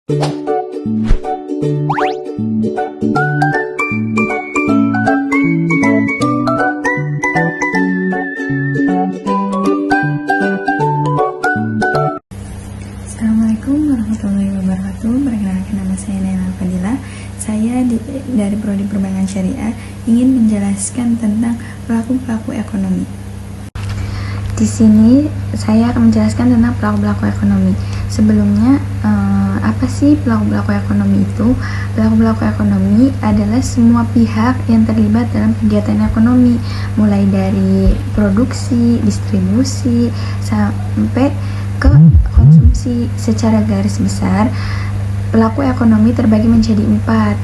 Assalamualaikum warahmatullahi wabarakatuh. Perkenalkan, nama saya Naila Fadila. Saya dari Prodi Perbankan Syariah ingin menjelaskan tentang pelaku-pelaku ekonomi. Di sini saya akan menjelaskan tentang pelaku-pelaku ekonomi. Sebelumnya, apa sih pelaku-pelaku ekonomi itu? Pelaku-pelaku ekonomi adalah semua pihak yang terlibat dalam kegiatan ekonomi, mulai dari produksi, distribusi, sampai ke konsumsi. Secara garis besar, pelaku ekonomi terbagi menjadi 4.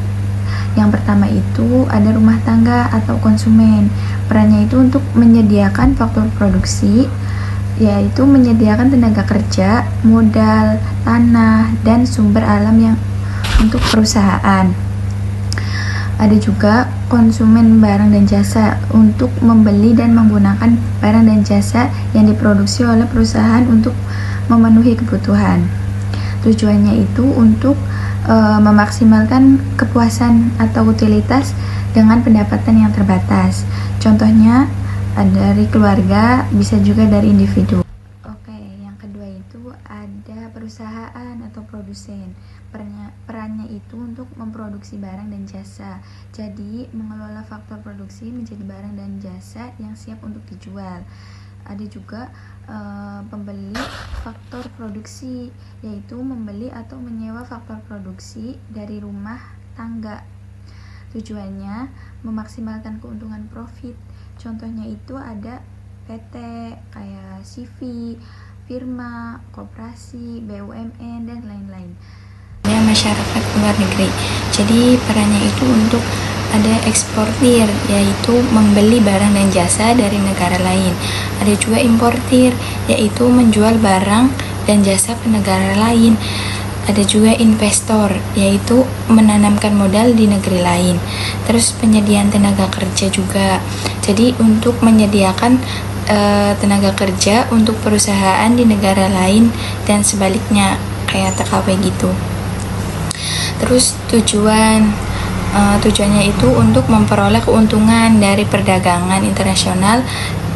Yang pertama itu ada rumah tangga atau konsumen. Perannya itu untuk menyediakan faktor produksi, yaitu menyediakan tenaga kerja, modal, tanah, dan sumber alam yang untuk perusahaan. Ada juga konsumen barang dan jasa, untuk membeli dan menggunakan barang dan jasa yang diproduksi oleh perusahaan untuk memenuhi kebutuhan. Tujuannya itu untuk memaksimalkan kepuasan atau utilitas dengan pendapatan yang terbatas. Contohnya dari keluarga, bisa juga dari individu. Oke, yang kedua itu ada perusahaan atau produsen. Perannya itu untuk memproduksi barang dan jasa. Jadi mengelola faktor produksi menjadi barang dan jasa yang siap untuk dijual. Ada juga pembeli faktor produksi, yaitu membeli atau menyewa faktor produksi dari rumah tangga. Tujuannya memaksimalkan keuntungan profit. Contohnya itu ada PT kayak CV, firma, koperasi, BUMN, dan lain-lain. Ada masyarakat luar negeri. Jadi perannya itu untuk ada eksportir, yaitu membeli barang dan jasa dari negara lain. Ada juga importir, yaitu menjual barang dan jasa ke negara lain. Ada juga investor, yaitu menanamkan modal di negeri lain. Terus penyediaan tenaga kerja juga. Jadi untuk menyediakan tenaga kerja untuk perusahaan di negara lain dan sebaliknya, kayak TKW gitu. Terus tujuannya itu untuk memperoleh keuntungan dari perdagangan internasional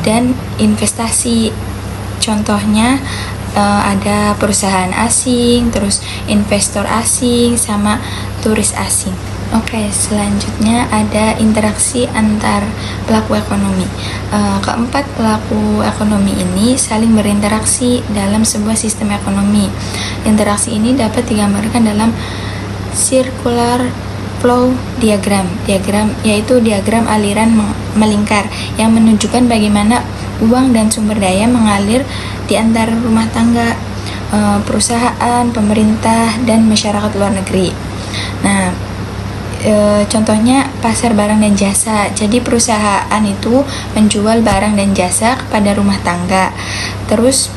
dan investasi. Contohnya ada perusahaan asing, terus investor asing, sama turis asing. Oke, selanjutnya ada interaksi antar pelaku ekonomi. Keempat pelaku ekonomi ini saling berinteraksi dalam sebuah sistem ekonomi. Interaksi ini dapat digambarkan dalam circular flow diagram yaitu diagram aliran melingkar yang menunjukkan bagaimana uang dan sumber daya mengalir di antara rumah tangga, perusahaan, pemerintah, dan masyarakat luar negeri. Nah, contohnya pasar barang dan jasa. Jadi perusahaan itu menjual barang dan jasa kepada rumah tangga. Terus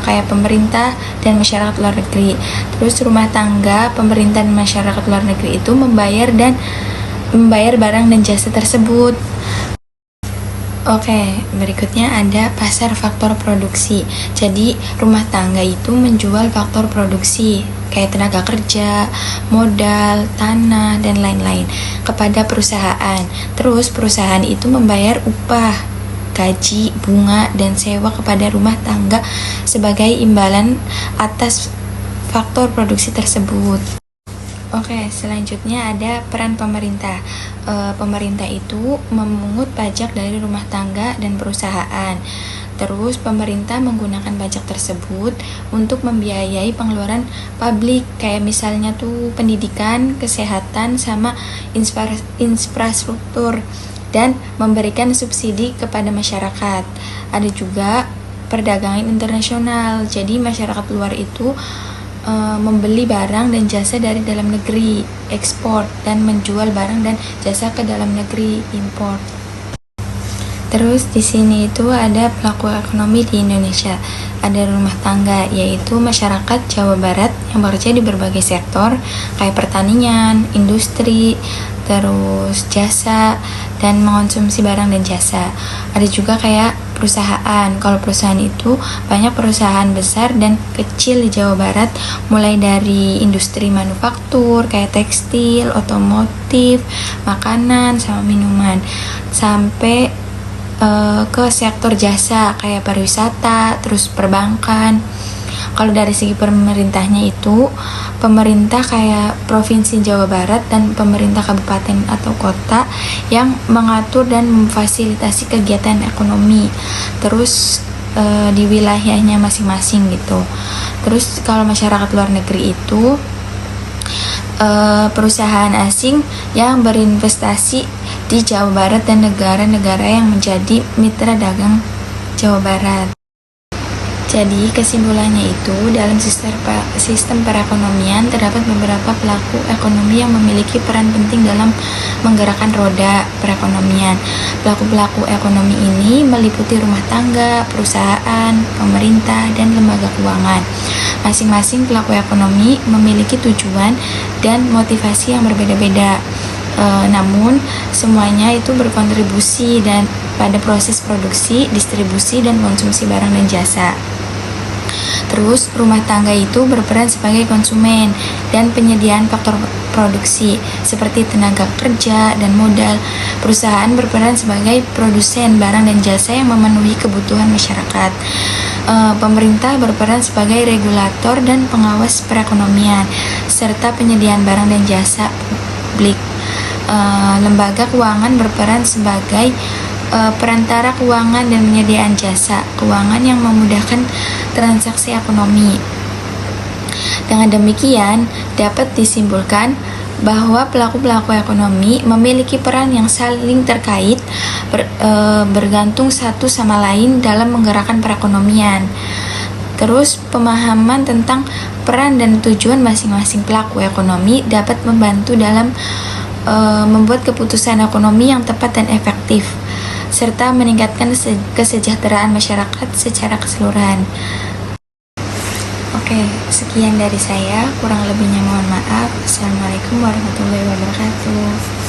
kayak pemerintah dan masyarakat luar negeri. Terus rumah tangga, pemerintah dan masyarakat luar negeri itu membayar barang dan jasa tersebut. Oke, berikutnya ada pasar faktor produksi. Jadi rumah tangga itu menjual faktor produksi kayak tenaga kerja, modal, tanah, dan lain-lain kepada perusahaan. Terus perusahaan itu membayar upah, gaji, bunga, dan sewa kepada rumah tangga sebagai imbalan atas faktor produksi tersebut. Oke, selanjutnya ada peran pemerintah. Pemerintah itu memungut pajak dari rumah tangga dan perusahaan. Terus pemerintah menggunakan pajak tersebut untuk membiayai pengeluaran publik, kayak misalnya tuh pendidikan, kesehatan, sama infrastruktur, dan memberikan subsidi kepada masyarakat. Ada juga perdagangan internasional. Jadi masyarakat luar itu membeli barang dan jasa dari dalam negeri, ekspor, dan menjual barang dan jasa ke dalam negeri, impor. Terus di sini itu ada pelaku ekonomi di Indonesia. Ada rumah tangga, yaitu masyarakat Jawa Barat yang bekerja di berbagai sektor kayak pertanian, industri, terus jasa, dan mengonsumsi barang dan jasa. Ada juga kayak perusahaan. Kalau perusahaan itu banyak perusahaan besar dan kecil di Jawa Barat, mulai dari industri manufaktur kayak tekstil, otomotif, makanan, sama minuman, sampai ke sektor jasa kayak pariwisata, terus perbankan. Kalau dari segi pemerintahnya itu, pemerintah kayak Provinsi Jawa Barat dan pemerintah kabupaten atau kota yang mengatur dan memfasilitasi kegiatan ekonomi. Terus di wilayahnya masing-masing gitu. Terus kalau masyarakat luar negeri itu perusahaan asing yang berinvestasi di Jawa Barat dan negara-negara yang menjadi mitra dagang Jawa Barat. Jadi kesimpulannya itu, dalam sistem perekonomian terdapat beberapa pelaku ekonomi yang memiliki peran penting dalam menggerakkan roda perekonomian. Pelaku-pelaku ekonomi ini meliputi rumah tangga, perusahaan, pemerintah, dan lembaga keuangan. Masing-masing pelaku ekonomi memiliki tujuan dan motivasi yang berbeda-beda. Namun semuanya itu berkontribusi dan pada proses produksi, distribusi, dan konsumsi barang dan jasa. Terus rumah tangga itu berperan sebagai konsumen dan penyediaan faktor produksi seperti tenaga kerja dan modal. Perusahaan berperan sebagai produsen barang dan jasa yang memenuhi kebutuhan masyarakat. Pemerintah berperan sebagai regulator dan pengawas perekonomian serta penyediaan barang dan jasa publik. Lembaga keuangan berperan sebagai perantara keuangan dan penyediaan jasa keuangan yang memudahkan transaksi ekonomi. Dengan demikian, dapat disimpulkan bahwa pelaku-pelaku ekonomi memiliki peran yang saling terkait, bergantung satu sama lain dalam menggerakkan perekonomian. Terus, pemahaman tentang peran dan tujuan masing-masing pelaku ekonomi dapat membantu dalam membuat keputusan ekonomi yang tepat dan efektif, serta meningkatkan kesejahteraan masyarakat secara keseluruhan. Oke, sekian dari saya. Kurang lebihnya mohon maaf. Assalamualaikum warahmatullahi wabarakatuh.